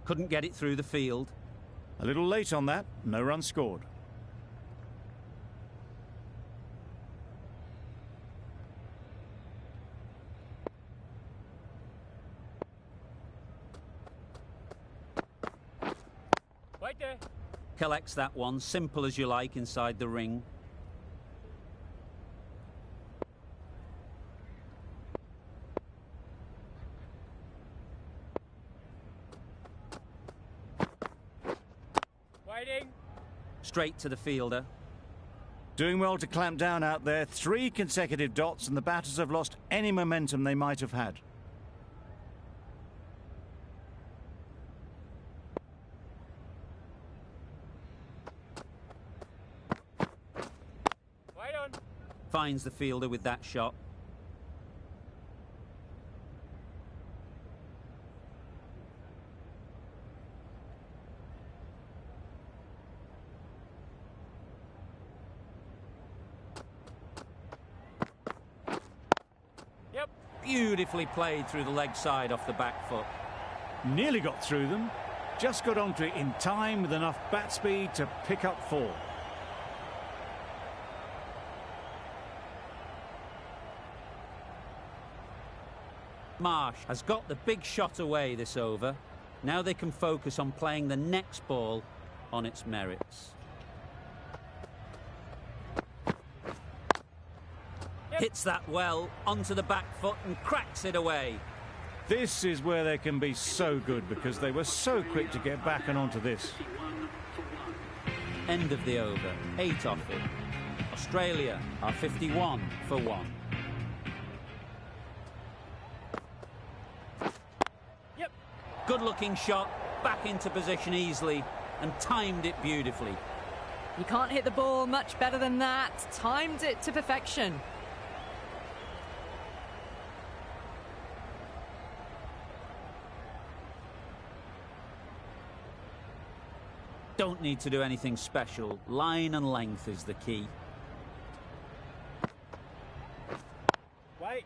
Couldn't get it through the field. A little late on that, no run scored. Right there. Collects that one, simple as you like, inside the ring. Waiting. Straight to the fielder. Doing well to clamp down out there. 3 consecutive dots, and the batters have lost any momentum they might have had. Wait on. Finds the fielder with that shot. Yep. Beautifully played through the leg side off the back foot. Nearly got through them. Just got onto it in time with enough bat speed to pick up 4. Marsh has got the big shot away this over. Now they can focus on playing the next ball on its merits. Yep. Hits that well onto the back foot and cracks it away. This is where they can be so good, because they were so quick to get back and onto this. End of the over, 8 off it. Australia are 51 for 1. Yep. Good looking shot, back into position easily and timed it beautifully. You can't hit the ball much better than that. Timed it to perfection. Don't need to do anything special. Line and length is the key. Wait.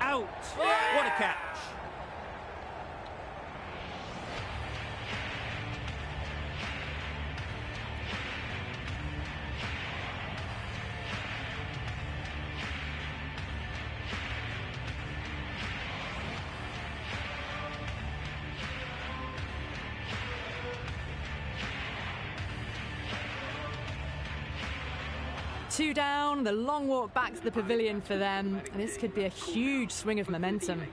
Out! What a catch! Two down, the long walk back to the pavilion for them. And this could be a huge swing of momentum.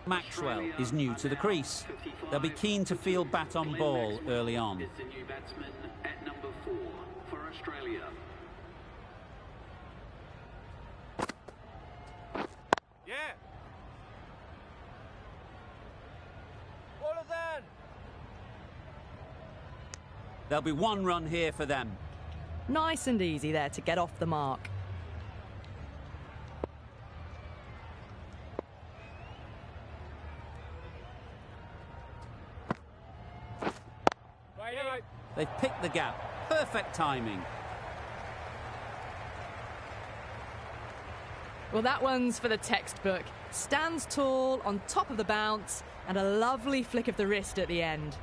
Maxwell is new to the crease. They'll be keen to field bat on ball early on. Is the new batsman at number 4 for Australia. Yeah. All of them. There'll be 1 run here for them. Nice and easy there to get off the mark. Wait. They've picked the gap. Perfect timing. Well, that one's for the textbook. Stands tall, on top of the bounce, and a lovely flick of the wrist at the end.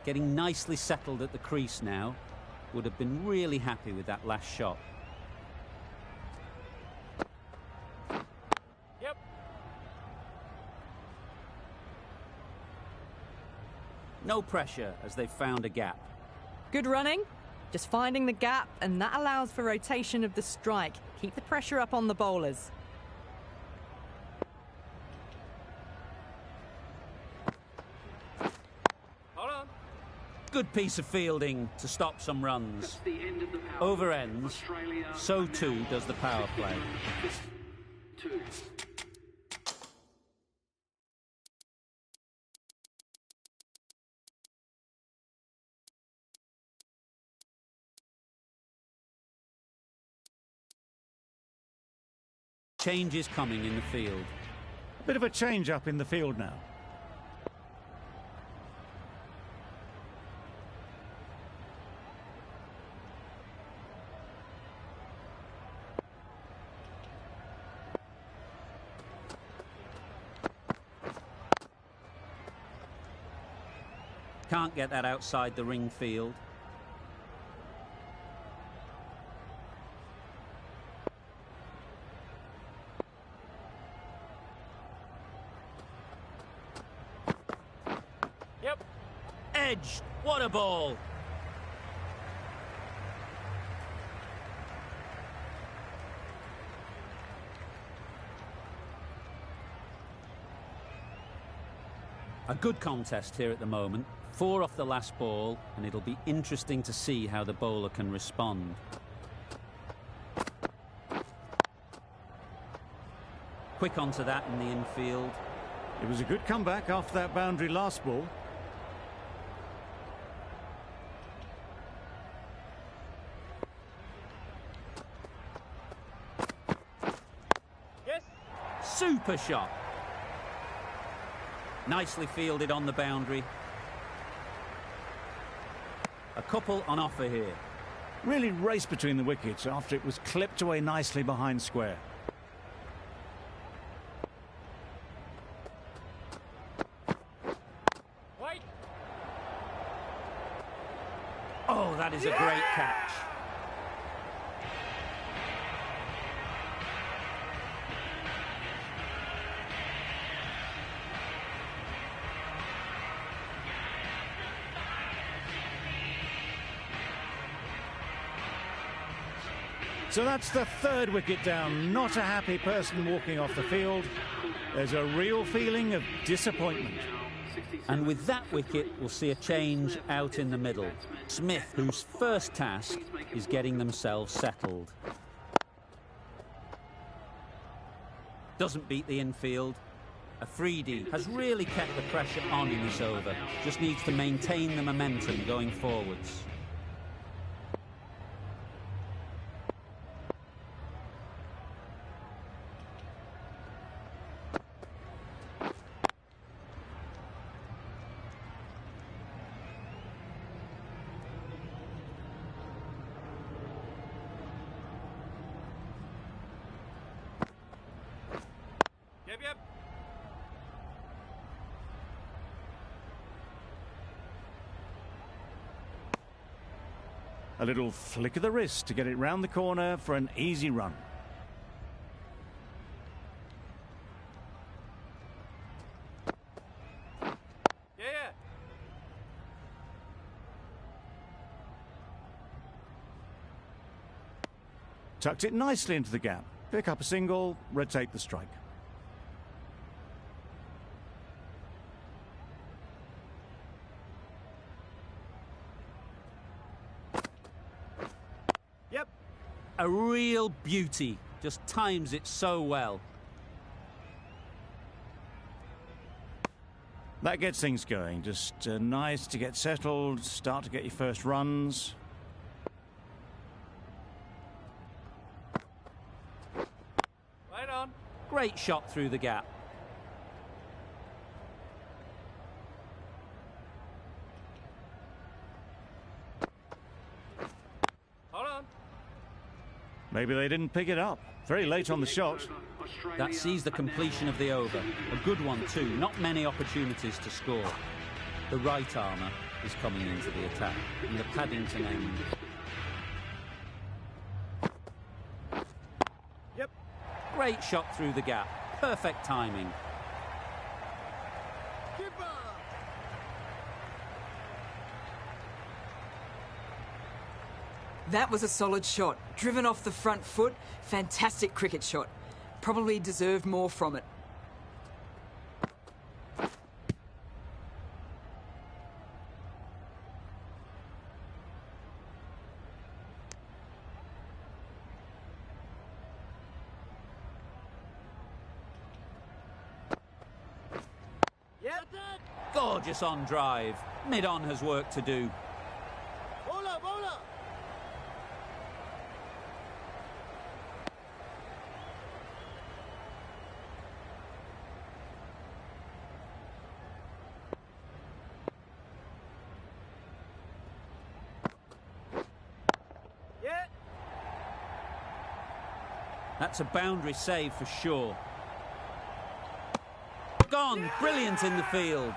Getting nicely settled at the crease now. Would have been really happy with that last shot. Yep. No pressure as they've found a gap. Good running, just finding the gap, and that allows for rotation of the strike. Keep the pressure up on the bowlers. Good piece of fielding to stop some runs. Over ends, so too does the power play. Change is coming in the field. A bit of a change up in the field now. Can't get that outside the ring field. Yep. Edged. What a ball. A good contest here at the moment. 4 off the last ball, and it'll be interesting to see how the bowler can respond. Quick onto that in the infield. It was a good comeback after that boundary last ball. Yes. Super shot. Nicely fielded on the boundary. A couple on offer here. Really raced between the wickets after it was clipped away nicely behind square. Wait. Oh, that is a great catch. So that's the 3rd wicket down. Not a happy person walking off the field. There's a real feeling of disappointment. And with that wicket, we'll see a change out in the middle. Smith, whose first task is getting themselves settled. Doesn't beat the infield. Afridi has really kept the pressure on in this over. Just needs to maintain the momentum going forwards. Yep. A little flick of the wrist to get it round the corner for an easy run. Yeah. Tucked it nicely into the gap. Pick up a single, rotate the strike. Yep. A real beauty. Just times it so well. That gets things going. Just nice to get settled, start to get your first runs. Right on. Great shot through the gap. Hold on. Maybe they didn't pick it up. Very late on the shot. That sees the completion of the over. A good one too. Not many opportunities to score. The right armour is coming into the attack. And the Paddington end. Yep. Great shot through the gap. Perfect timing. That was a solid shot. Driven off the front foot. Fantastic cricket shot. Probably deserved more from it. Yep. Gorgeous on drive. Mid-on has work to do. Bowler. Yeah. That's a boundary save for sure. Gone. Brilliant in the field.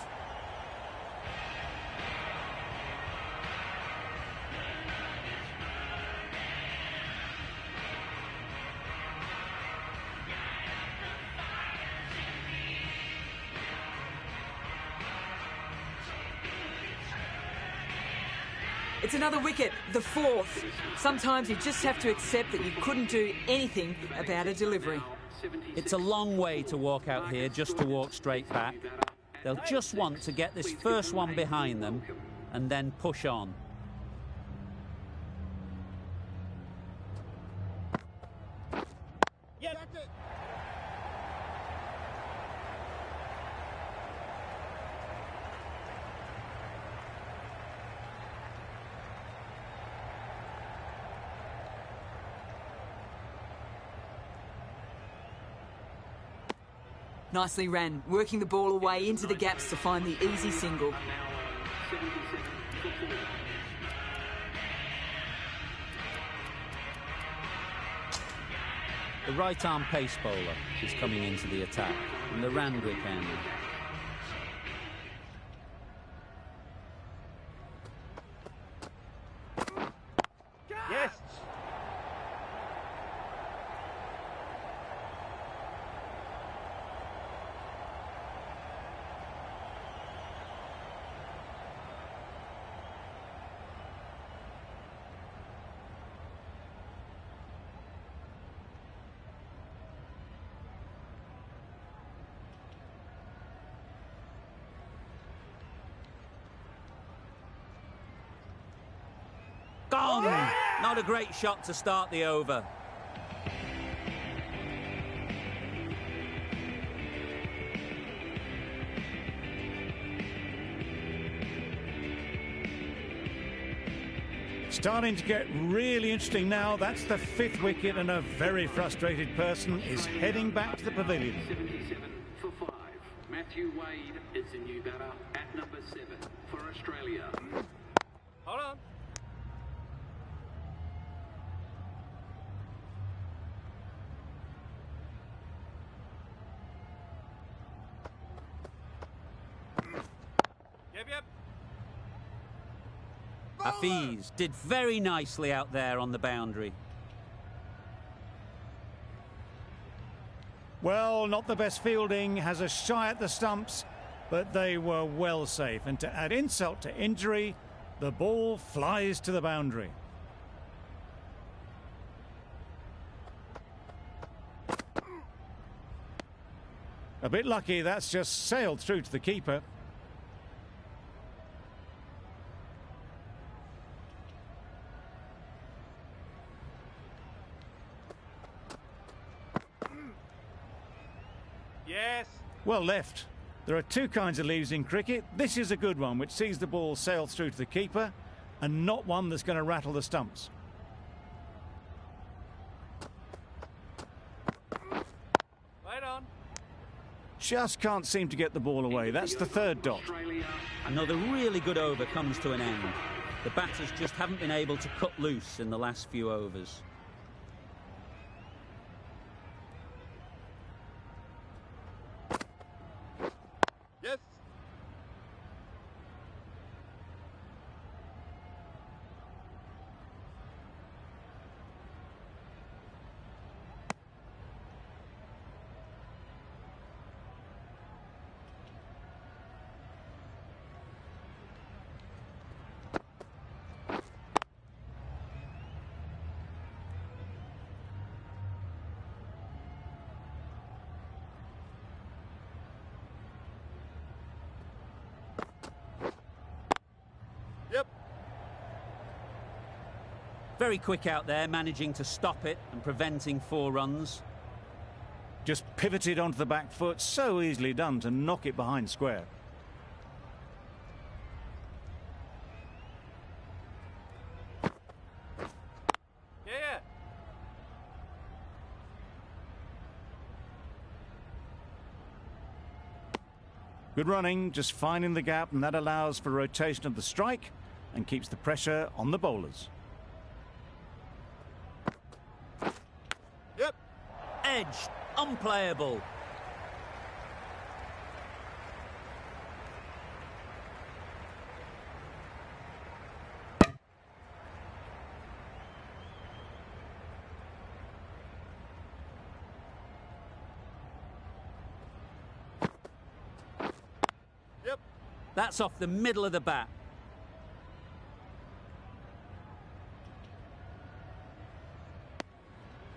It's another wicket, the fourth. Sometimes you just have to accept that you couldn't do anything about a delivery. It's a long way to walk out here just to walk straight back. They'll just want to get this first one behind them and then push on. Yeah, that's it. Nicely ran, working the ball away into the gaps to find the easy single. The right-arm pace bowler is coming into the attack from the Randwick end. Yes. Gone! Not a great shot to start the over. Starting to get really interesting now. That's the fifth wicket, and a very frustrated person is heading back to the pavilion. 77 for 5. Matthew Wade is the new batter at number 7 for Australia. Hold on. Yep. Hafiz did very nicely out there on the boundary. Well, not the best fielding, has a shy at the stumps, but they were well safe. And to add insult to injury, the ball flies to the boundary. A bit lucky, that's just sailed through to the keeper. Yes. Well left. There are two kinds of leaves in cricket. This is a good one, which sees the ball sail through to the keeper, and not one that's going to rattle the stumps. Right on. Just can't seem to get the ball away. That's the third dot. Another really good over comes to an end. The batters just haven't been able to cut loose in the last few overs. Yes. Yep. Very quick out there, managing to stop it and preventing 4 runs. Just pivoted onto the back foot, so easily done to knock it behind square. Yeah. Good running, just finding the gap, and that allows for rotation of the strike and keeps the pressure on the bowlers. Yep. Edged, unplayable. Yep. That's off the middle of the bat.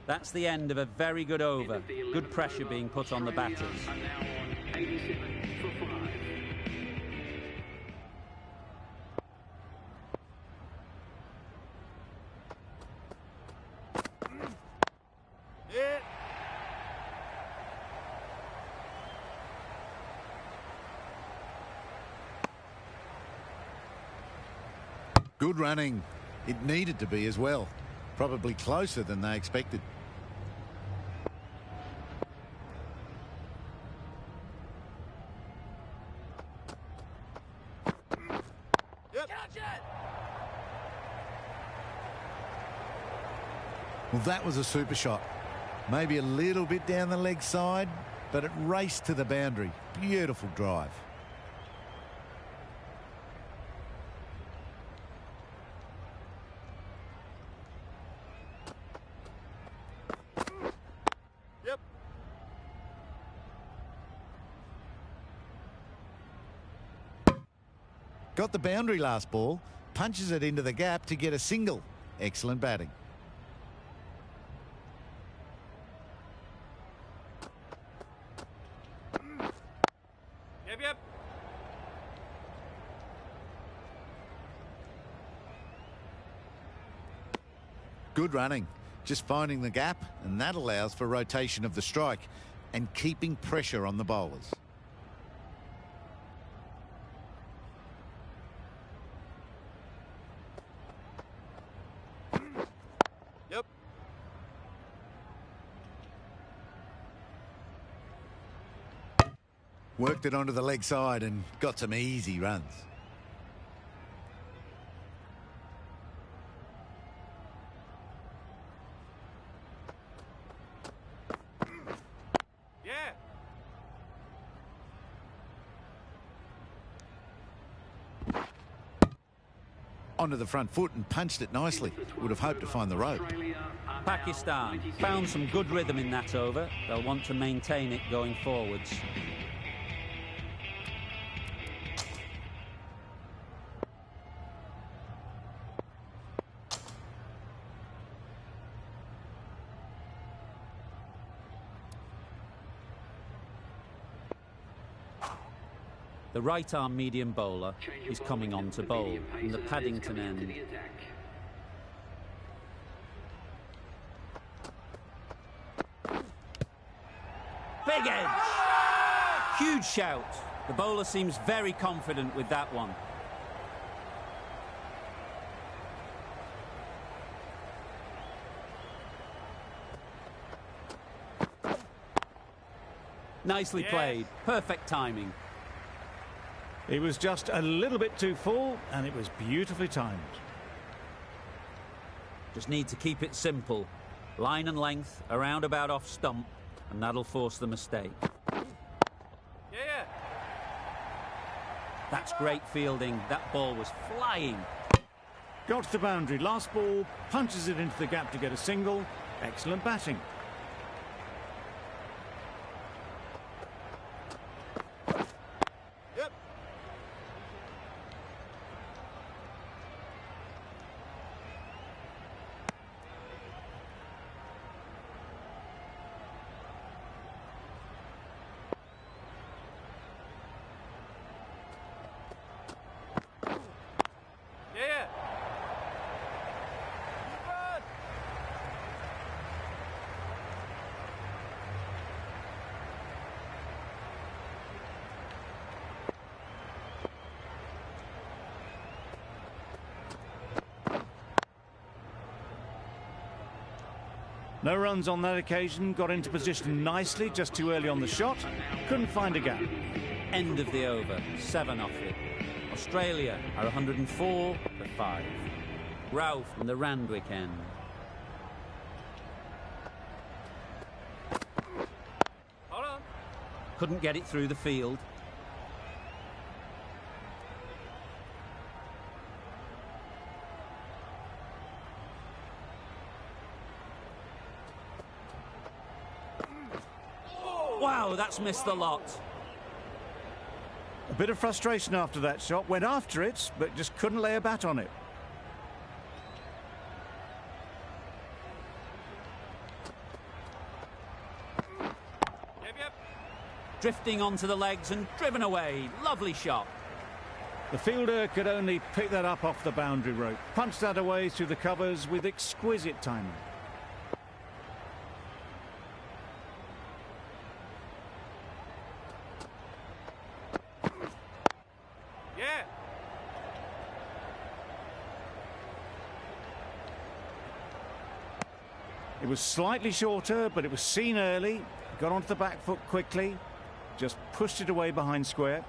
That's the end of a very good over. Good pressure being put on the batters. Are now on 87 for 5. Hit. Good running. It needed to be as well. Probably closer than they expected. Yep. Well, that was a super shot. Maybe a little bit down the leg side, but it raced to the boundary. Beautiful drive. Yep. Got the boundary last ball, punches it into the gap to get a single. Excellent batting. Yep. Good running. Just finding the gap, and that allows for rotation of the strike and keeping pressure on the bowlers. Yep. Worked it onto the leg side and got some easy runs. Yeah. Onto the front foot and punched it nicely. Would have hoped to find the rope. Australia are now Pakistan 96. found some good rhythm in that over. They'll want to maintain it going forwards. The right-arm medium bowler Change of is coming on to bowl medium in the pacer is Paddington coming into end. the attack. Big edge! Huge shout. The bowler seems very confident with that one. Nicely Yes. played. Perfect timing. He was just a little bit too full, and it was beautifully timed. Just need to keep it simple. Line and length, around about off stump, and that'll force the mistake. Yeah. That's great fielding. That ball was flying. Got to the boundary last ball, punches it into the gap to get a single. Excellent batting. Yep. Yeah. Good. No runs on that occasion, got into position nicely, just too early on the shot. Couldn't find a gap. End of the over. 7 off it. Australia are 104 for 5. Ralph from the Randwick end. Hold on. Couldn't get it through the field. Wow, that's missed the lot. A bit of frustration after that shot, went after it, but just couldn't lay a bat on it. Drifting onto the legs and driven away. Lovely shot. The fielder could only pick that up off the boundary rope. Punched that away through the covers with exquisite timing. Yeah. It was slightly shorter, but it was seen early. Got onto the back foot quickly. Just pushed it away behind square.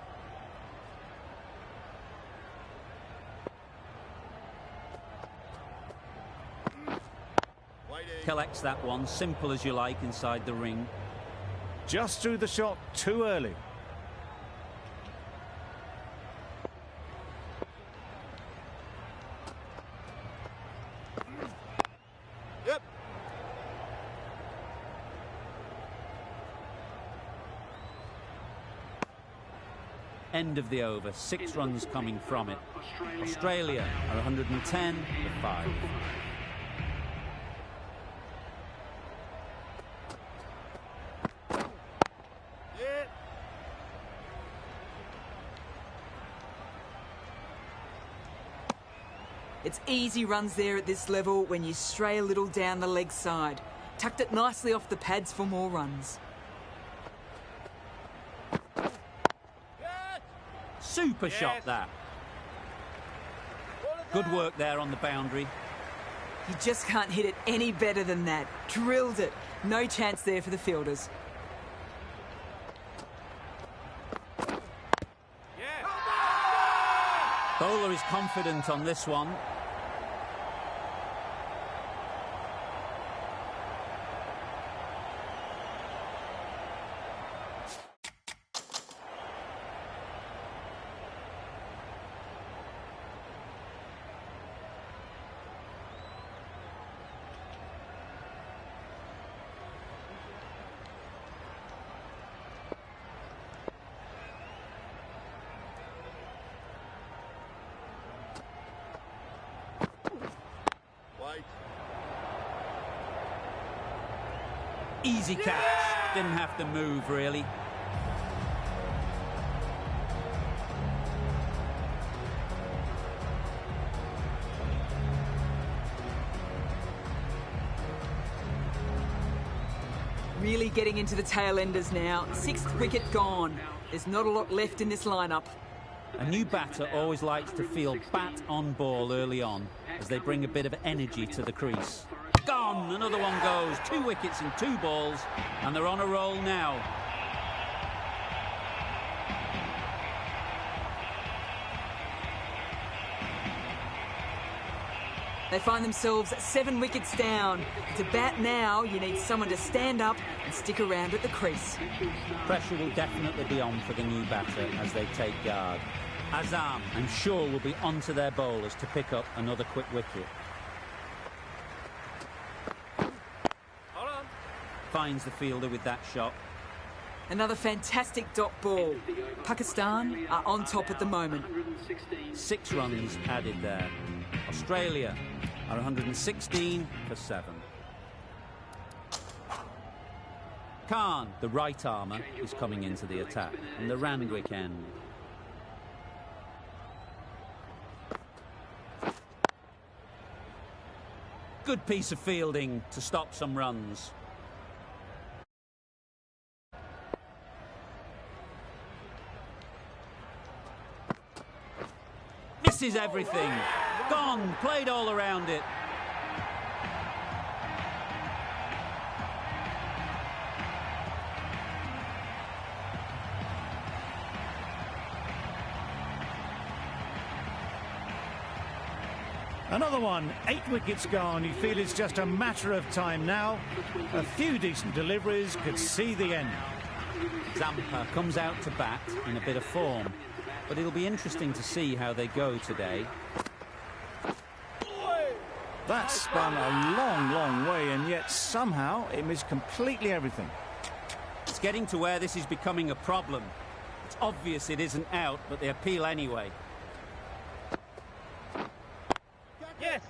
Collects that one, simple as you like, inside the ring. Just threw the shot too early. Yep. End of the over. 6 runs coming from it. Australia are 110 for 5. Yeah. It's easy runs there at this level when you stray a little down the leg side. Tucked it nicely off the pads for more runs. Super shot that. Good work there on the boundary. You just can't hit it any better than that. Drilled it. No chance there for the fielders. Bowler is confident on this one. Easy catch. Didn't have to move, really. Really getting into the tail enders now. 6th wicket gone. There's not a lot left in this lineup. A new batter always likes to feel bat on ball early on as they bring a bit of energy to the crease. Gone! Another one goes. 2 wickets and 2 balls, and they're on a roll now. They find themselves 7 wickets down. To bat now, you need someone to stand up and stick around at the crease. Pressure will definitely be on for the new batter as they take guard. Azam, I'm sure, will be onto their bowlers to pick up another quick wicket. Hold on. Finds the fielder with that shot. Another fantastic dot ball. Pakistan are on top at the moment. 6 runs added there. Australia are 116 for 7. Khan, the right armour, is coming into the attack from the Randwick end. Good piece of fielding to stop some runs. Misses everything. Gone, played all around it. Another one, 8 wickets gone. You feel it's just a matter of time now. A few decent deliveries could see the end. Zampa comes out to bat in a bit of form, but it'll be interesting to see how they go today. That spun a long, long way, and yet somehow it missed completely everything. It's getting to where this is becoming a problem. It's obvious it isn't out, but they appeal anyway. Yes.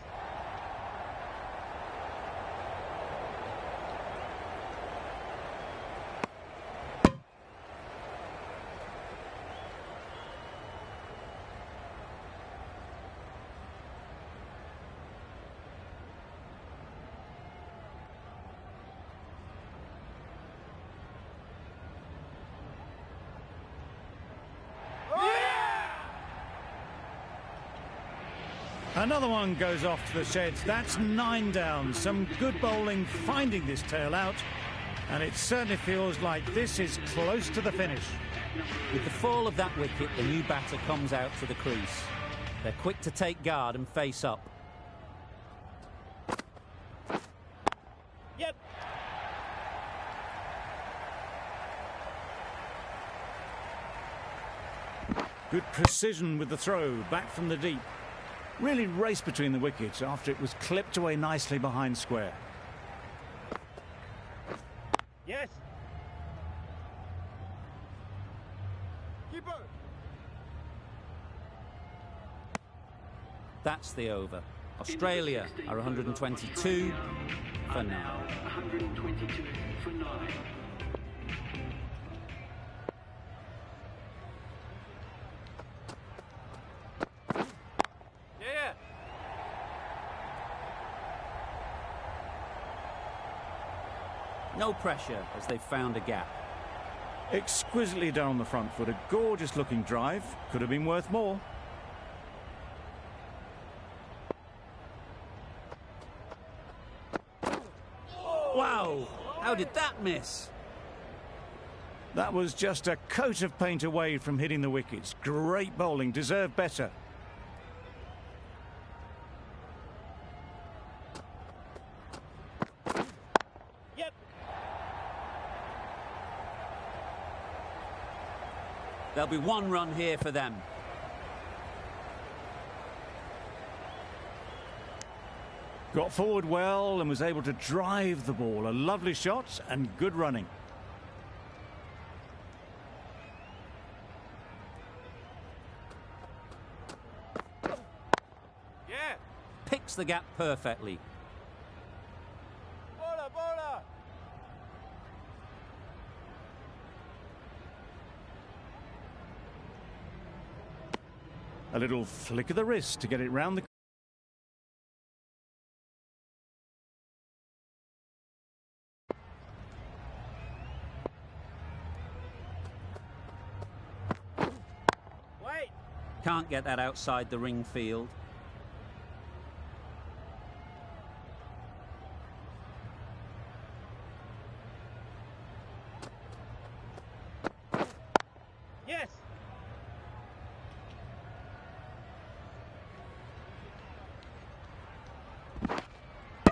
Another one goes off to the sheds. That's 9 down. Some good bowling finding this tail out. And it certainly feels like this is close to the finish. With the fall of that wicket, the new batter comes out to the crease. They're quick to take guard and face up. Yep. Good precision with the throw, back from the deep. Really raced between the wickets after it was clipped away nicely behind square. Yes. Keeper. That's the over. Australia are 122 for now. 122 for 9. Yeah. No pressure as they've found a gap. Exquisitely down the front foot, a gorgeous looking drive. Could have been worth more. Wow! How did that miss? That was just a coat of paint away from hitting the wickets. Great bowling, deserved better. Yep. There'll be 1 run here for them. Got forward well and was able to drive the ball. A lovely shot and good running. Yeah. Picks the gap perfectly. Bowler, bowler. A little flick of the wrist to get it round the... Wait. Can't get that outside the ring field. Yes.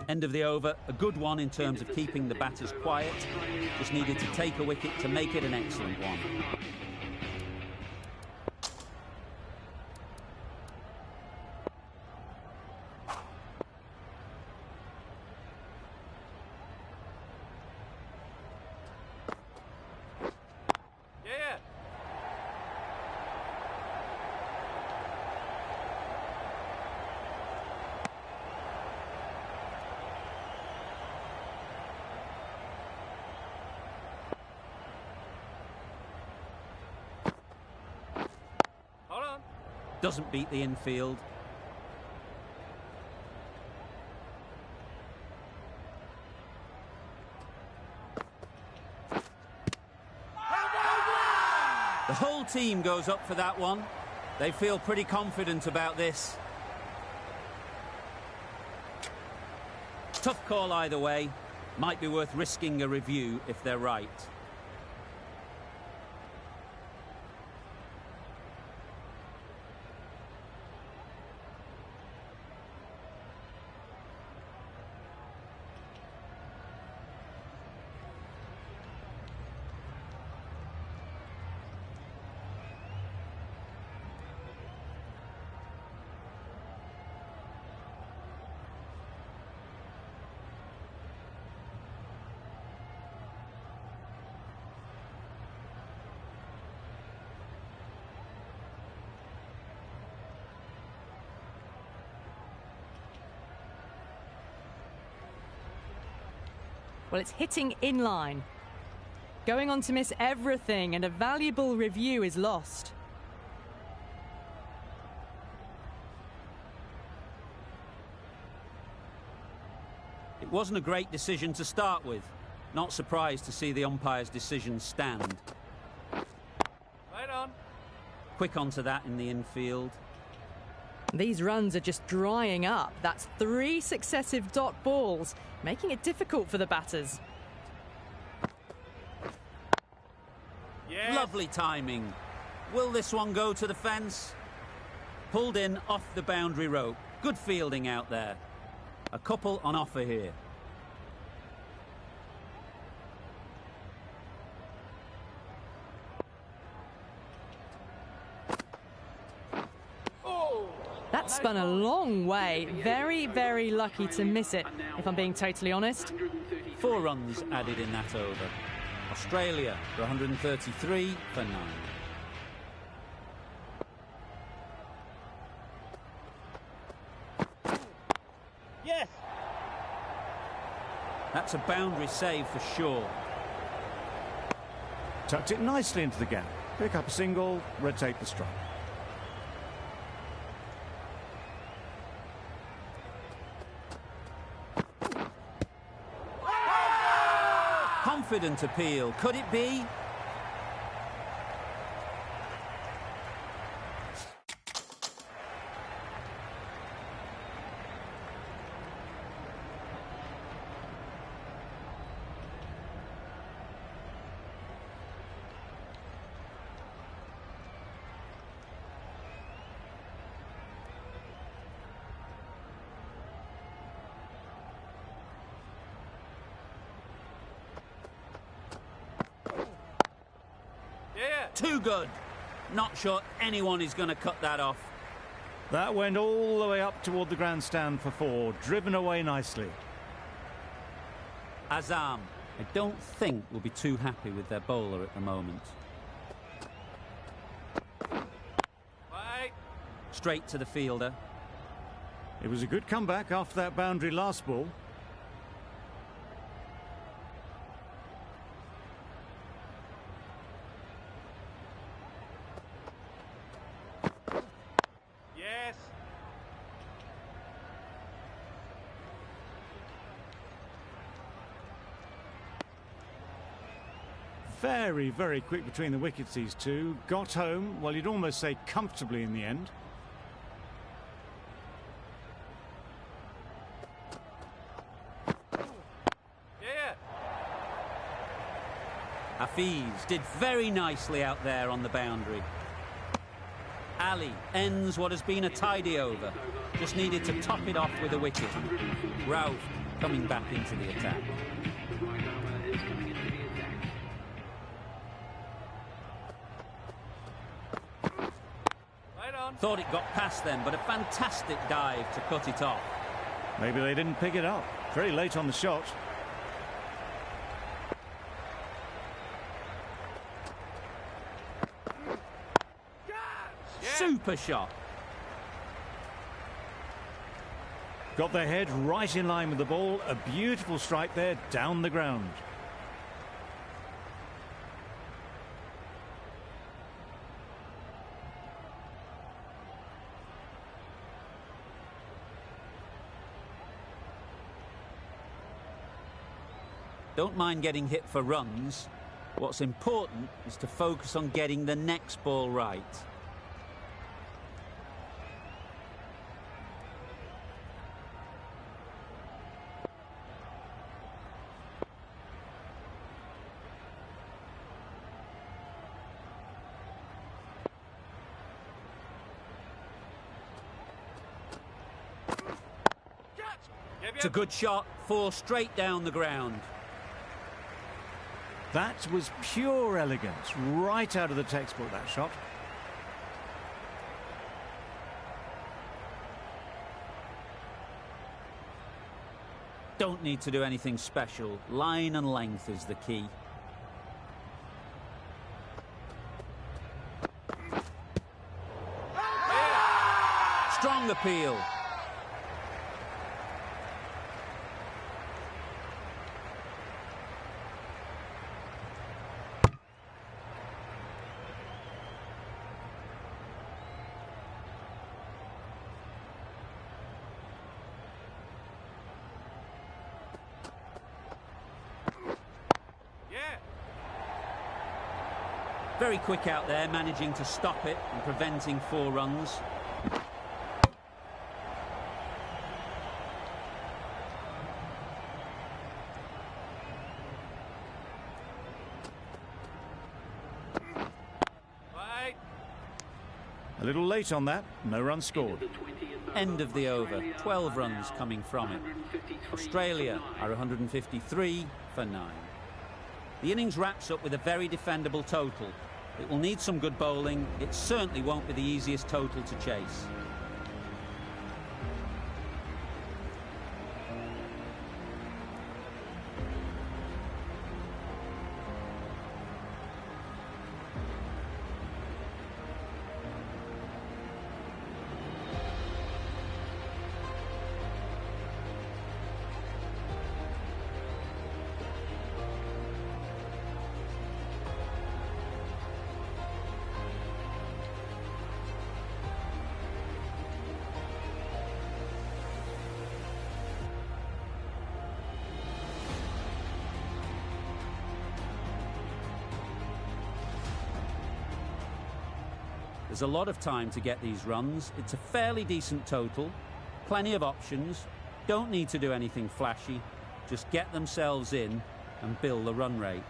End of the over. A good one in terms of keeping the batters quiet. Just needed to take a wicket to make it an excellent one. Yeah. Hold on. Doesn't beat the infield. The whole team goes up for that one. They feel pretty confident about this. Tough call either way. Might be worth risking a review if they're right. Well, it's hitting in line. Going on to miss everything, and a valuable review is lost. It wasn't a great decision to start with. Not surprised to see the umpire's decision stand. Right on. Quick onto that in the infield. These runs are just drying up. That's 3 successive dot balls, making it difficult for the batters. Yes. Lovely timing. Will this one go to the fence? Pulled in off the boundary rope. Good fielding out there. A couple on offer here. That spun a long way. Very, very lucky to miss it, if I'm being totally honest. 4 runs added in that over. Australia for 133 for 9. Yes. That's a boundary save for sure. Tucked it nicely into the gap. Pick up a single, rotate the strike. Confident appeal. Could it be? Too good. Not sure anyone is going to cut that off. That went all the way up toward the grandstand for 4, driven away nicely. Azam, I don't think will be too happy with their bowler at the moment. Right. Straight to the fielder. It was a good comeback after that boundary last ball. Yes. Very, very quick between the wickets, these two. Got home, well, you'd almost say comfortably in the end. Yeah. Hafiz did very nicely out there on the boundary. Ali ends what has been a tidy over. Just needed to top it off with a wicket. Rauf coming back into the attack. The right armour is coming into the attack. Right on. Thought it got past them, but a fantastic dive to cut it off. Maybe they didn't pick it up. Very late on the shot. Super shot. Got their head right in line with the ball. A beautiful strike there down the ground. Don't mind getting hit for runs. What's important is to focus on getting the next ball right. It's a good shot, 4 straight down the ground. That was pure elegance, right out of the textbook, that shot. Don't need to do anything special. Line and length is the key. Strong appeal. Very quick out there, managing to stop it and preventing 4 runs. A little late on that, no run scored. End of the over, 12 runs coming from it. Australia are 153 for 9. The innings wraps up with a very defendable total. It will need some good bowling. It certainly won't be the easiest total to chase. There's a lot of time to get these runs. It's a fairly decent total. Plenty of options. Don't need to do anything flashy. Just get themselves in and build the run rate.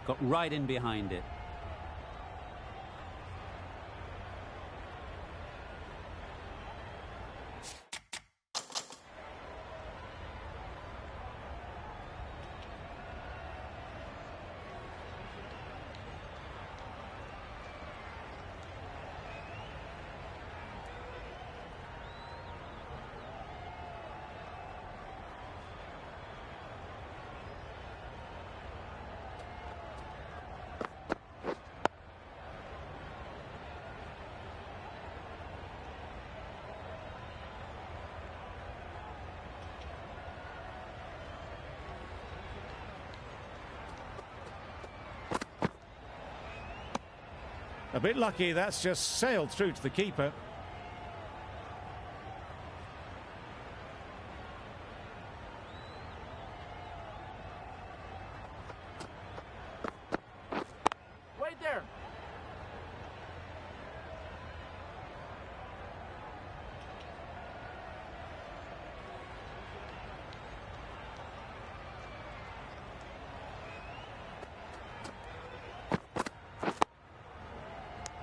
Got right in behind it. A bit lucky, that's just sailed through to the keeper. Wait there.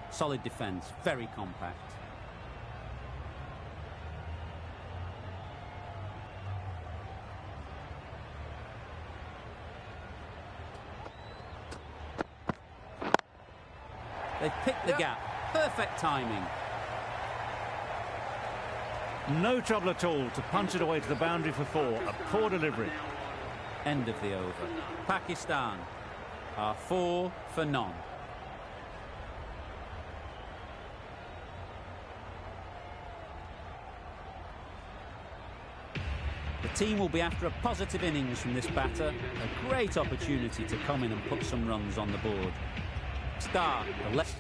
Solid defence, very compact. They've picked the gap. Perfect timing. No trouble at all to punch it away to the boundary for 4. A poor delivery. End of the over. Pakistan are 4 for none. The team will be after a positive innings from this batter. A great opportunity to come in and put some runs on the board. Start the left.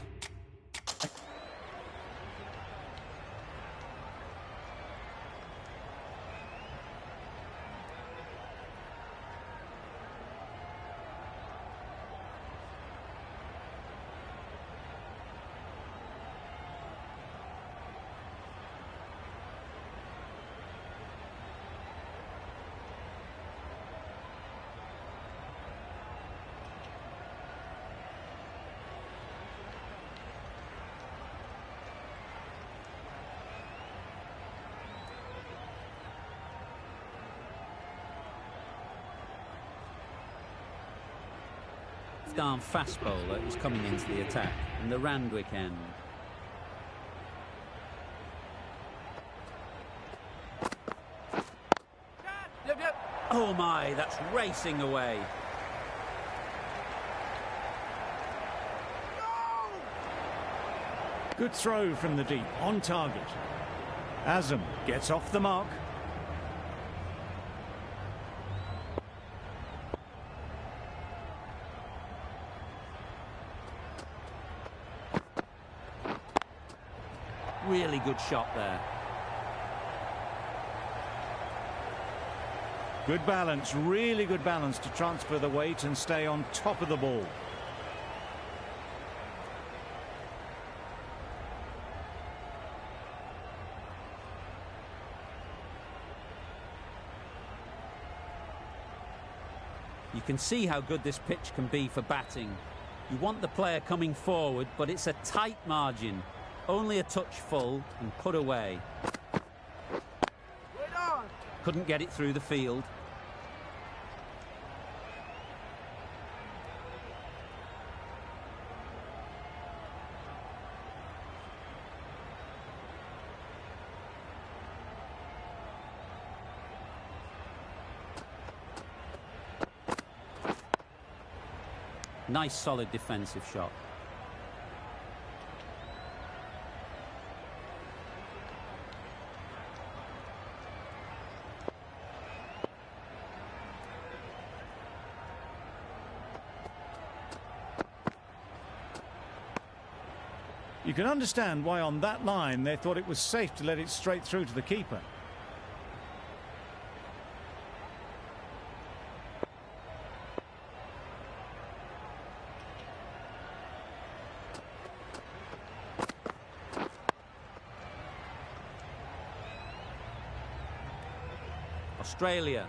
Pakistan fast bowler is coming into the attack in the Randwick end. Yep. Oh my, that's racing away. Good throw from the deep, on target. Azam gets off the mark. Really good shot there. Good balance, really good balance to transfer the weight and stay on top of the ball. can see how good this pitch can be for batting. You want the player coming forward, but it's a tight margin. Only a touch full and put away. Wait on. Couldn't get it through the field. Nice solid defensive shot. You can understand why on that line they thought it was safe to let it straight through to the keeper. Australia.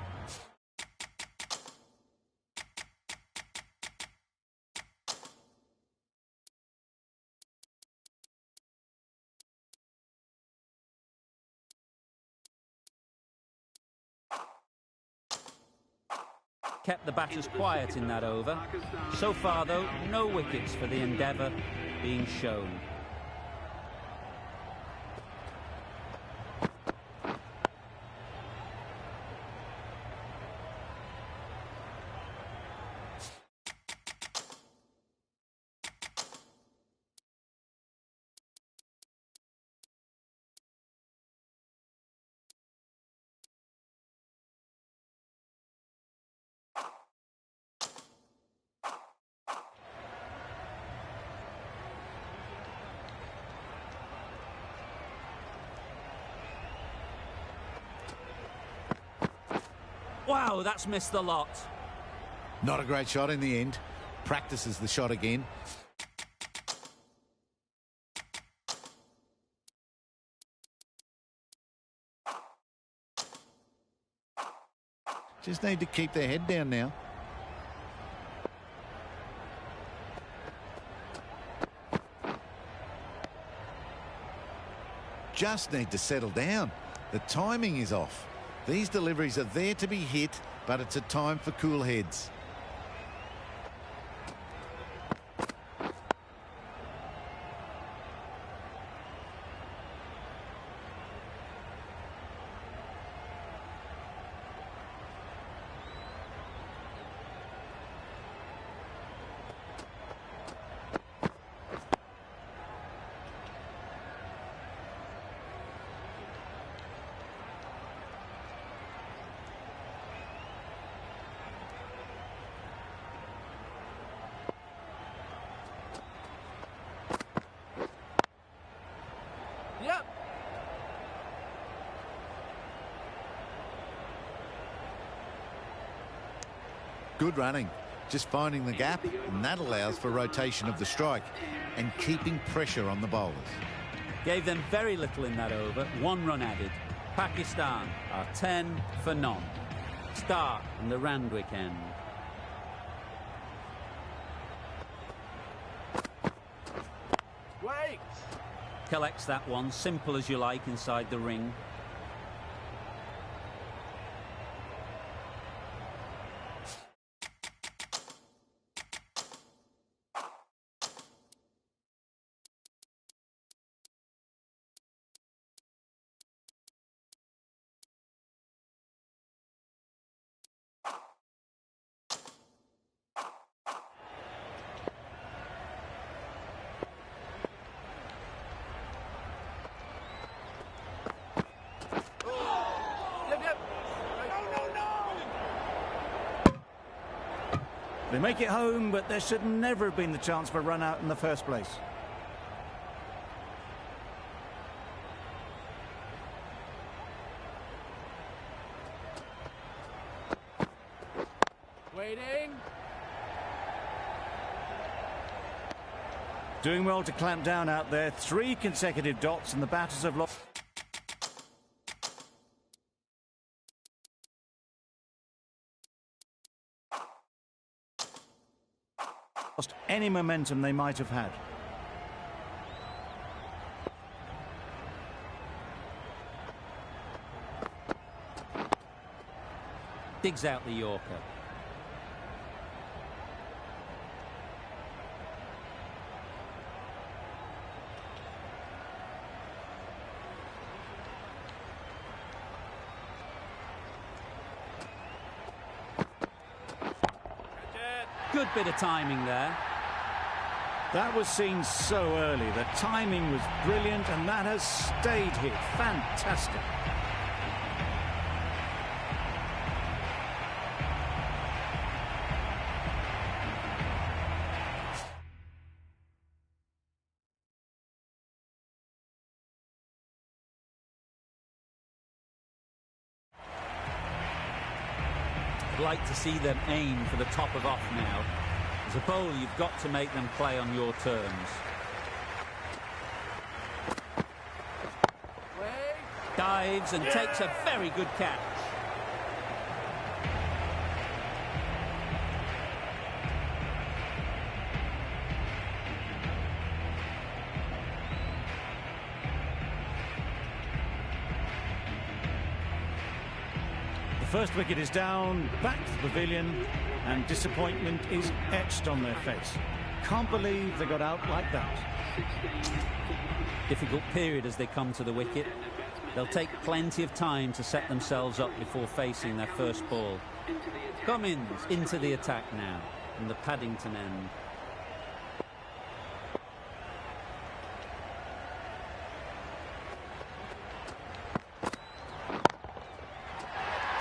Kept the batters quiet in that over. So far, though, no wickets for the endeavour being shown. Wow, that's missed the lot. Not a great shot in the end. Practices the shot again. Just need to keep their head down now. Just need to settle down. The timing is off. These deliveries are there to be hit, but it's a time for cool heads. Yep. Good running. Just finding the gap, and that allows for rotation of the strike and keeping pressure on the bowlers. Gave them very little in that over. 1 run added. Pakistan are 10 for none. Start on the Randwick end. Wait. Collects that one, simple as you like, inside the ring. They make it home, but there should never have been the chance for a run out in the first place. Waiting. Doing well to clamp down out there. 3 consecutive dots and the batters have lost. lost any momentum they might have had. Digs out the Yorker. Good bit of timing there. That was seen so early. The timing was brilliant, and that has stayed hit. Fantastic. I'd like to see them aim for the top of off now. As a bowler, you've got to make them play on your terms. Dives and takes a very good catch. The first wicket is down, back to the pavilion, and disappointment is etched on their face. Can't believe they got out like that. Difficult period as they come to the wicket. They'll take plenty of time to set themselves up before facing their first ball. Cummins into the attack now from the Paddington end.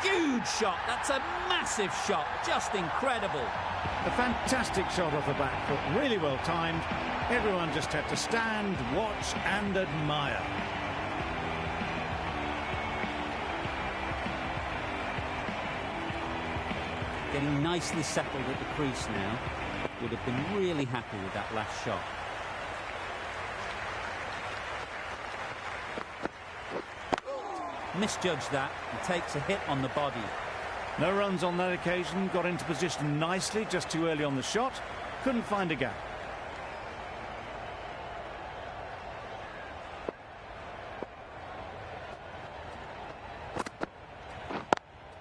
Huge shot. That's a massive shot. Just incredible. A fantastic shot off the back foot, really well timed. Everyone just had to stand, watch and admire. Getting nicely settled at the crease now. Would have been really happy with that last shot. Misjudged that and takes a hit on the body. No runs on that occasion, got into position nicely, just too early on the shot. Couldn't find a gap.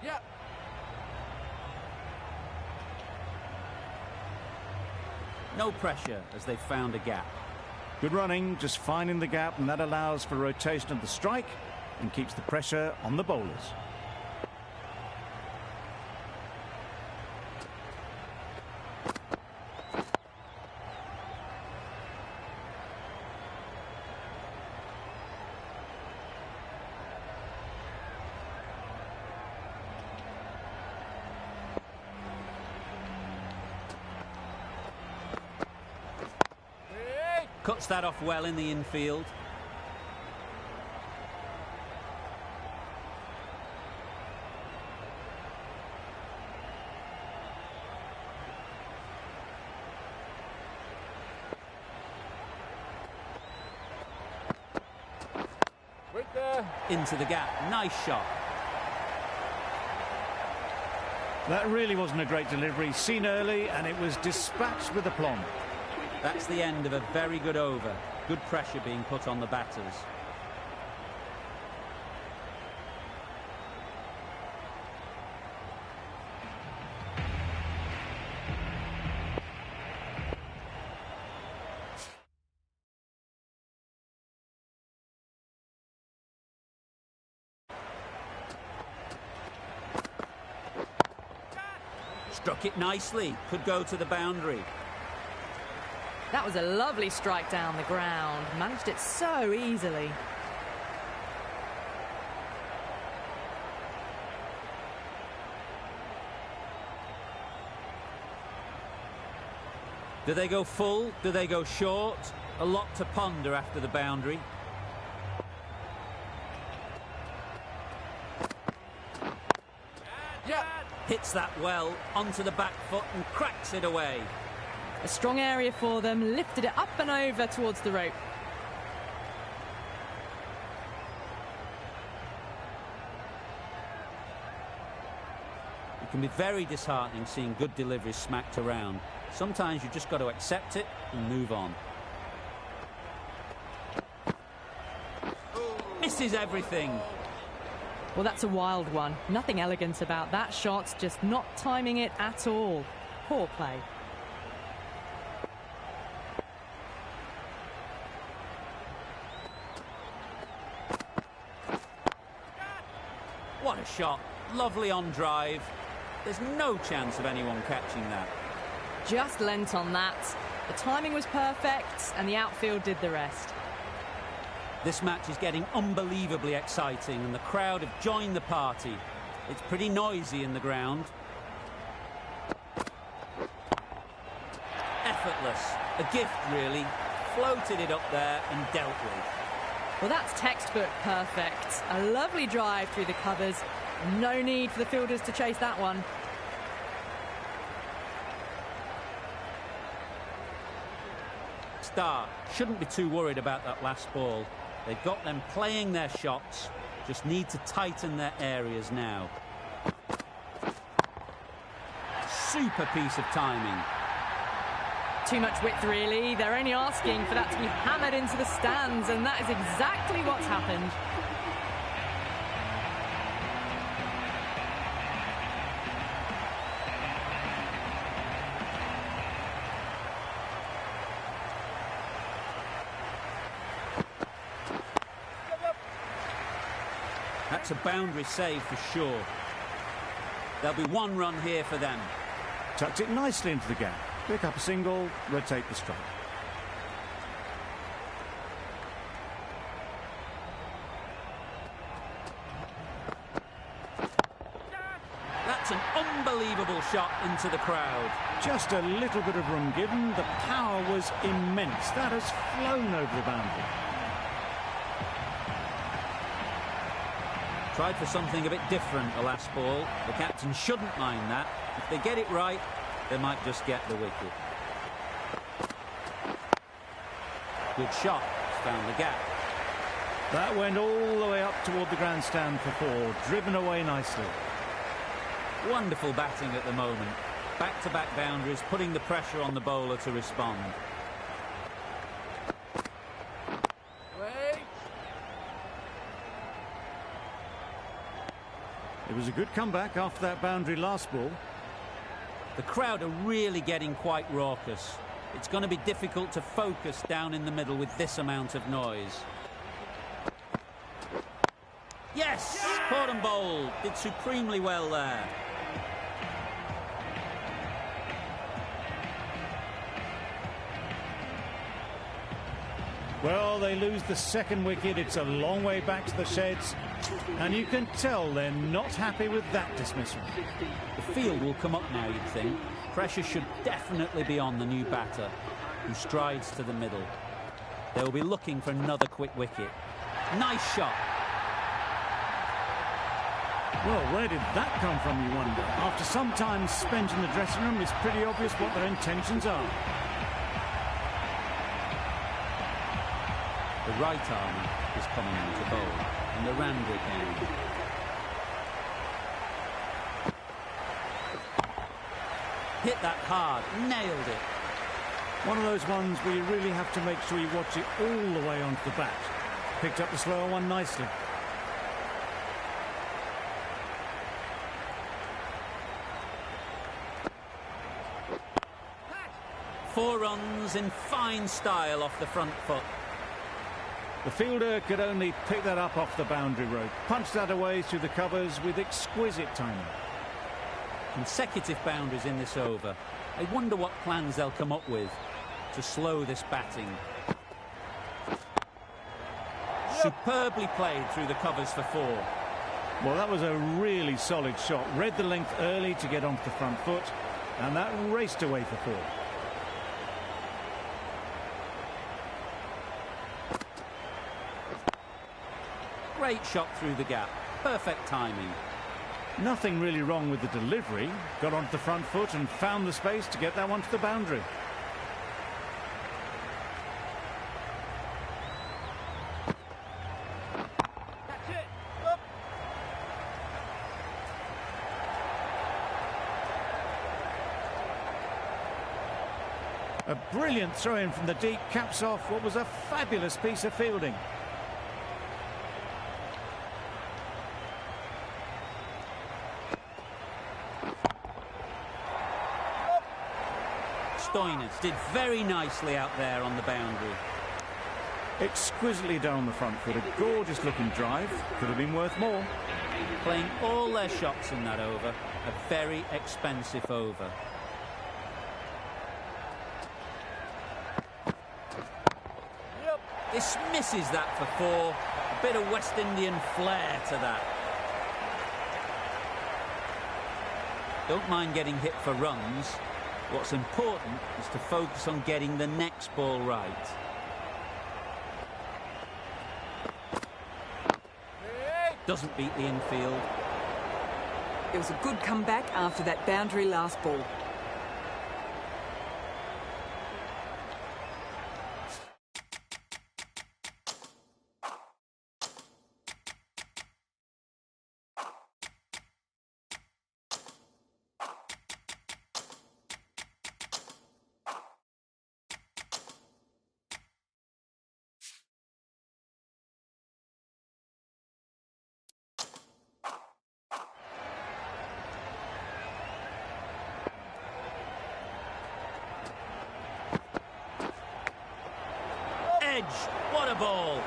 Yep. No pressure as they've found a gap. Good running, just finding the gap, and that allows for rotation of the strike and keeps the pressure on the bowlers. Cuts that off well in the infield. Right there. Into the gap. Nice shot. That really wasn't a great delivery, seen early, and it was dispatched with aplomb. That's the end of a very good over. Good pressure being put on the batters. Struck it nicely. Could go to the boundary. That was a lovely strike down the ground. Managed it so easily. Do they go full? Do they go short? A lot to ponder after the boundary. Yep. Hits that well onto the back foot and cracks it away. A strong area for them, lifted it up and over towards the rope. You can be very disheartening seeing good deliveries smacked around. Sometimes you just got to accept it and move on. Misses everything. Well, that's a wild one. Nothing elegant about that shot, just not timing it at all. Poor play. What a shot. Lovely on drive. There's no chance of anyone catching that. Just lent on that. The timing was perfect, and the outfield did the rest. This match is getting unbelievably exciting, and the crowd have joined the party. It's pretty noisy in the ground. Effortless. A gift, really. Floated it up there and dealt with. Well, that's textbook perfect. A lovely drive through the covers. No need for the fielders to chase that one. Star shouldn't be too worried about that last ball. They've got them playing their shots, just need to tighten their areas now. Super piece of timing. Too much width, really. They're only asking for that to be hammered into the stands, and that is exactly what's happened. That's a boundary save for sure. There'll be one run here for them. Tucked it nicely into the gap. Pick up a single, rotate the strike. That's an unbelievable shot into the crowd. Just a little bit of room given. The power was immense. That has flown over the boundary. Tried for something a bit different the last ball. The captain shouldn't mind that. If they get it right, they might just get the wicket. Good shot. Found the gap. That went all the way up toward the grandstand for four. Driven away nicely. Wonderful batting at the moment. Back-to-back boundaries, putting the pressure on the bowler to respond. Wait. It was a good comeback after that boundary last ball. The crowd are really getting quite raucous. It's going to be difficult to focus down in the middle with this amount of noise. Yes! Caught and bowled. Did supremely well there. Well, they lose the second wicket. It's a long way back to the sheds. And you can tell they're not happy with that dismissal. The field will come up now, you'd think. Pressure should definitely be on the new batter, who strides to the middle. They'll be looking for another quick wicket. Nice shot. Well, where did that come from, you wonder? After some time spent in the dressing room, it's pretty obvious what their intentions are. The right armour is coming in to bowl, and the Randwick end. Hit that hard, nailed it. One of those ones where you really have to make sure you watch it all the way onto the bat. Picked up the slower one nicely. Four runs in fine style off the front foot. The fielder could only pick that up off the boundary rope. Punched that away through the covers with exquisite timing. Consecutive boundaries in this over. I wonder what plans they'll come up with to slow this batting. Superbly played through the covers for four. Well, that was a really solid shot. Read the length early to get onto the front foot, and that raced away for four. Great shot through the gap. Perfect timing. Nothing really wrong with the delivery. Got onto the front foot and found the space to get that one to the boundary. A brilliant throw-in from the deep caps off what was a fabulous piece of fielding. Stoinis did very nicely out there on the boundary. Exquisitely down the front foot, a gorgeous looking drive. Could have been worth more. Playing all their shots in that over, a very expensive over. Dismisses that for 4. A bit of West Indian flair to that. Don't mind getting hit for runs. What's important is to focus on getting the next ball right. Doesn't beat the infield. It was a good comeback after that boundary last ball. What a ball!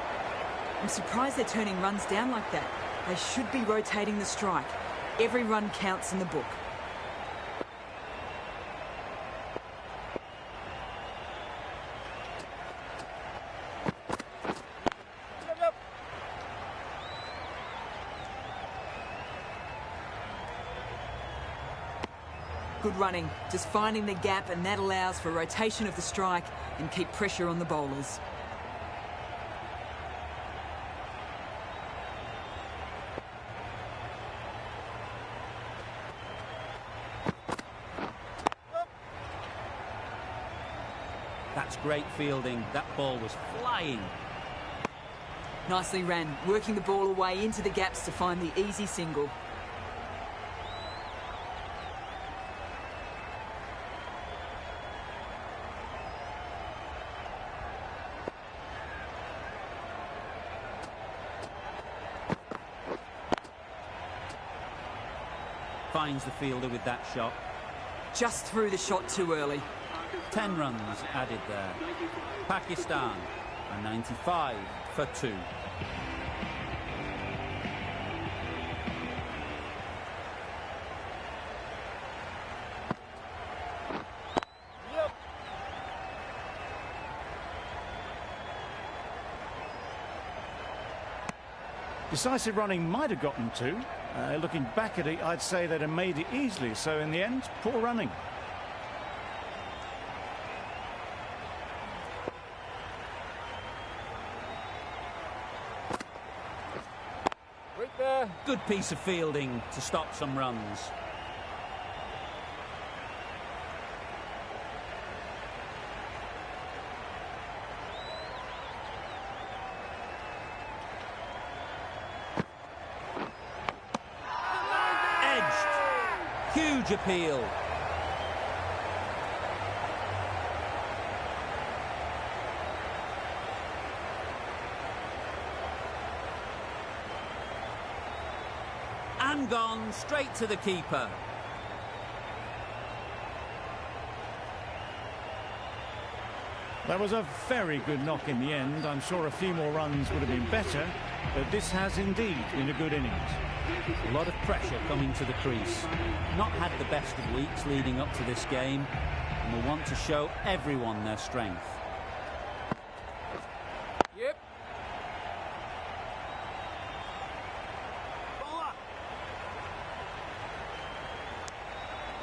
I'm surprised they're turning runs down like that. They should be rotating the strike. Every run counts in the book. Good running, just finding the gap, and that allows for rotation of the strike and keep pressure on the bowlers. That's great fielding. That ball was flying. Nicely ran, working the ball away into the gaps to find the easy single. Finds the fielder with that shot. Just threw the shot too early. 10 runs added there. Pakistan, a 95 for 2. Decisive running might have gotten 2. Looking back at it, I'd say they'd have made it easily. So in the end, poor running. Right there. Good piece of fielding to stop some runs. Huge appeal. And gone straight to the keeper. That was a very good knock in the end. I'm sure a few more runs would have been better, but this has indeed been a good innings. A lot of pressure coming to the crease. Not had the best of weeks leading up to this game, and will want to show everyone their strength. Yep.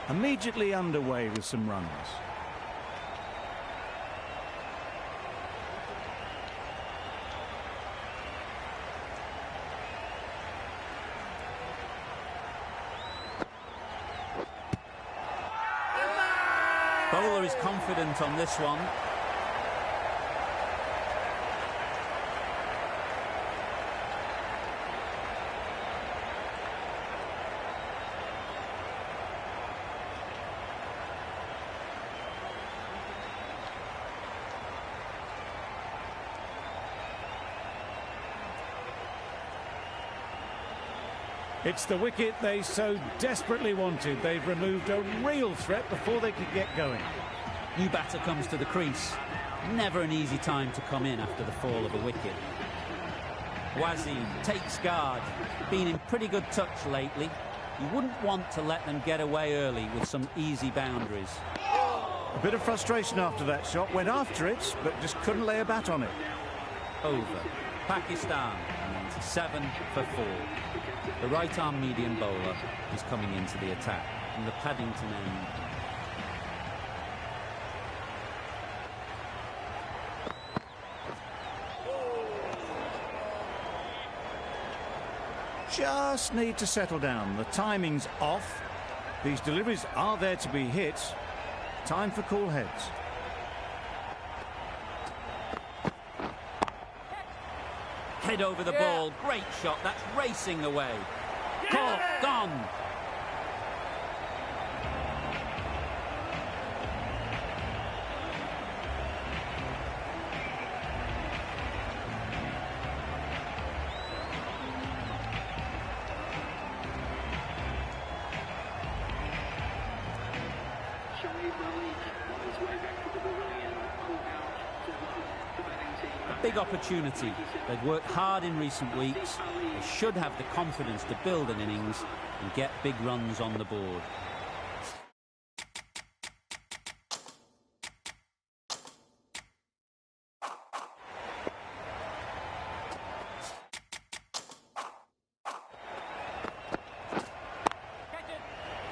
Immediately underway with some runs. Bowler is confident on this one. It's the wicket they so desperately wanted. They've removed a real threat before they could get going. New batter comes to the crease. Never an easy time to come in after the fall of a wicket. Wasim takes guard. Been in pretty good touch lately. You wouldn't want to let them get away early with some easy boundaries. A bit of frustration after that shot. Went after it, but just couldn't lay a bat on it. Over. Pakistan needs 7 for 4. The right-arm medium bowler is coming into the attack from the Paddington end. Just need to settle down. The timing's off. These deliveries are there to be hit. Time for cool heads. Head over the ball. Great shot. That's racing away. Caught. Gone. Big opportunity. They've worked hard in recent weeks. They should have the confidence to build an innings and get big runs on the board.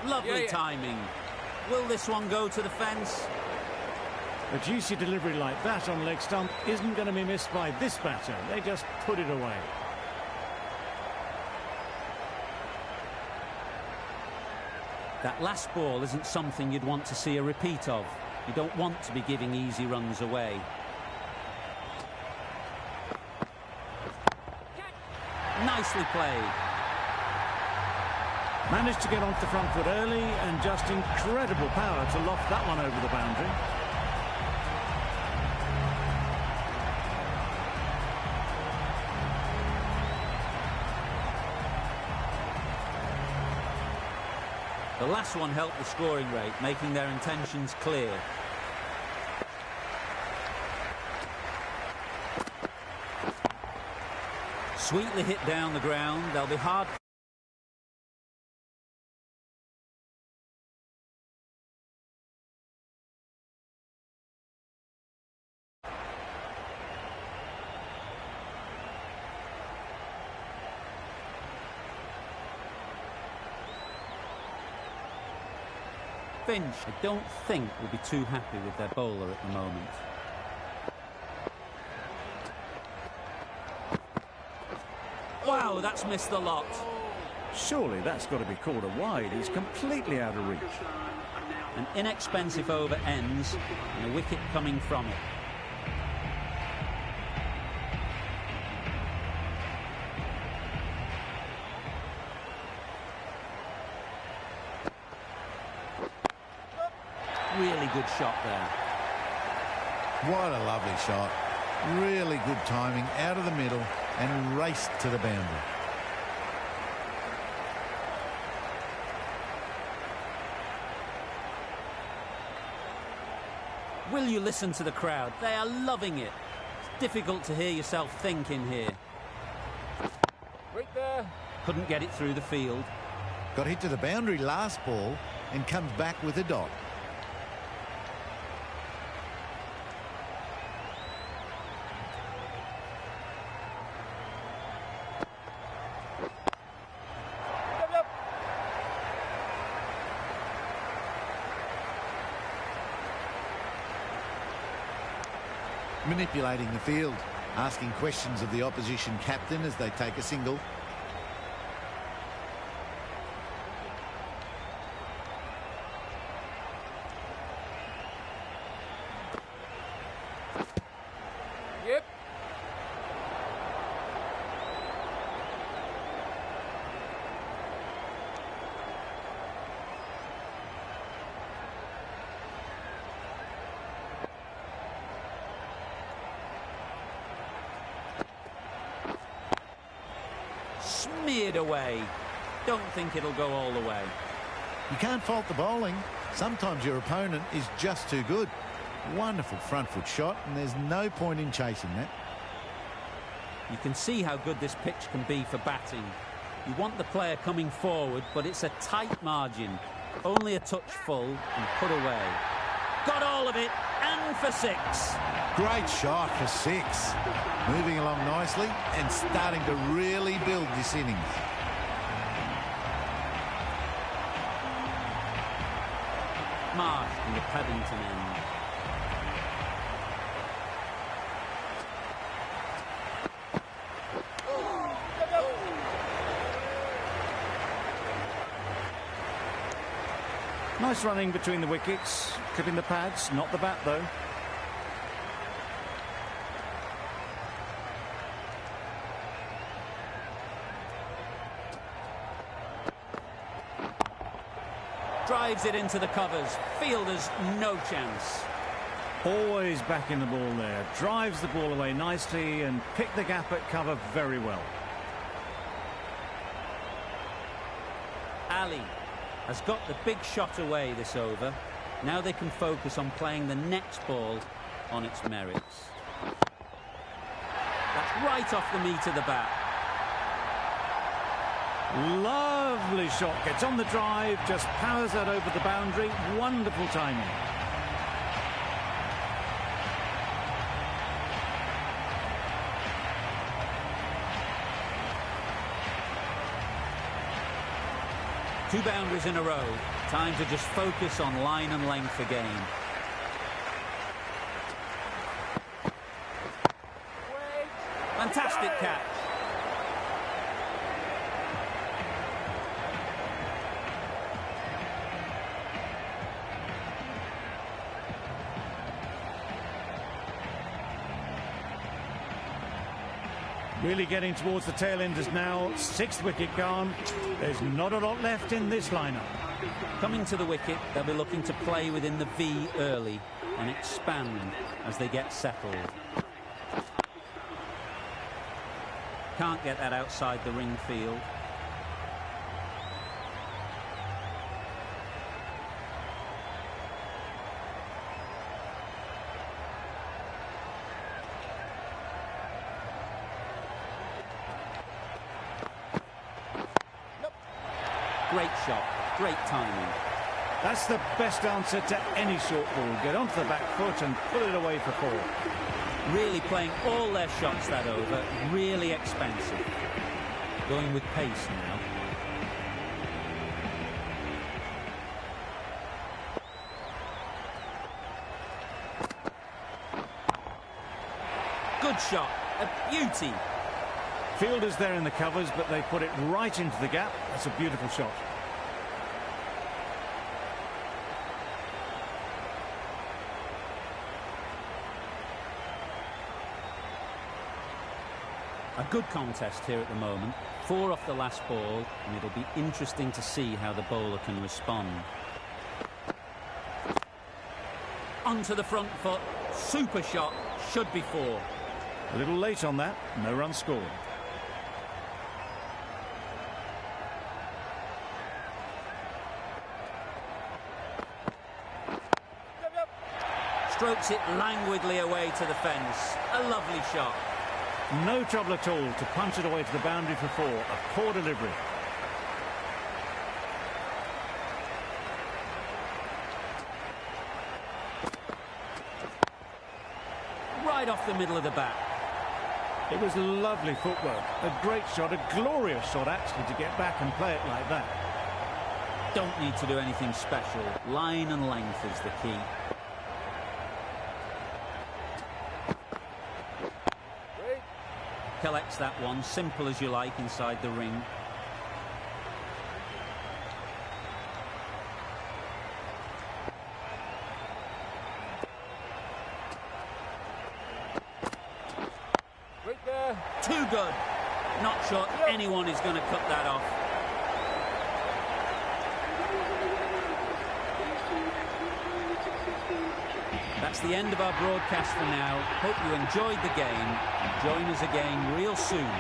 Lovely timing. Will this one go to the fence? A juicy delivery like that on leg stump isn't going to be missed by this batter. They just put it away. That last ball isn't something you'd want to see a repeat of. You don't want to be giving easy runs away. Nicely played. Managed to get onto the front foot early and just incredible power to loft that one over the boundary. The last one helped the scoring rate, making their intentions clear. Sweetly hit down the ground. They'll be hard. Finch, I don't think, will be too happy with their bowler at the moment. Wow, that's missed the lot. Surely that's got to be called a wide. He's completely out of reach. An inexpensive over ends and a wicket coming from it. Really good shot there. What a lovely shot. Really good timing, out of the middle and raced to the boundary. Will you listen to the crowd? They are loving it. It's difficult to hear yourself think in here. Right there. Couldn't get it through the field. Got hit to the boundary last ball and comes back with a dot. Manipulating the field, asking questions of the opposition captain as they take a single. Yep. Smeared away. Don't think it'll go all the way. You can't fault the bowling. Sometimes your opponent is just too good. Wonderful front foot shot, and there's no point in chasing that. You can see how good this pitch can be for batting. You want the player coming forward, but it's a tight margin. Only a touch full and put away. Got all of it, and for 6. Great shot for 6. Moving along nicely and starting to really build this innings. Marsh in the Paddington end. Nice running between the wickets, clipping the pads, not the bat though. Drives it into the covers. Fielders, no chance. Always backing the ball there. Drives the ball away nicely and picked the gap at cover very well. Ali has got the big shot away this over. Now they can focus on playing the next ball on its merits. That's right off the meat of the bat. Lovely shot. Gets on the drive, just powers that over the boundary. Wonderful timing. Two boundaries in a row. Time to just focus on line and length again. Fantastic catch. Really getting towards the tail enders now. 6th wicket gone. There's not a lot left in this lineup. Coming to the wicket, they'll be looking to play within the V early and expand as they get settled. Can't get that outside the ring field. Great shot, great timing. That's the best answer to any short ball. Get onto the back foot and put it away for 4. Really playing all their shots that over, really expensive. Going with pace now. Good shot, a beauty. Fielders there in the covers, but they put it right into the gap. That's a beautiful shot. A good contest here at the moment. 4 off the last ball, and it'll be interesting to see how the bowler can respond. Onto the front foot. Super shot. Should be 4. A little late on that. No run scored. Strokes it languidly away to the fence. A lovely shot. No trouble at all to punch it away to the boundary for 4. A poor delivery. Right off the middle of the bat. It was lovely footwork. A great shot, a glorious shot actually, to get back and play it like that. Don't need to do anything special. Line and length is the key. Collects that one, simple as you like, inside the ring. Right there. Too good. Not sure anyone is going to cut that off. That's the end of our broadcast for now. Hope you enjoyed the game. Join us again real soon.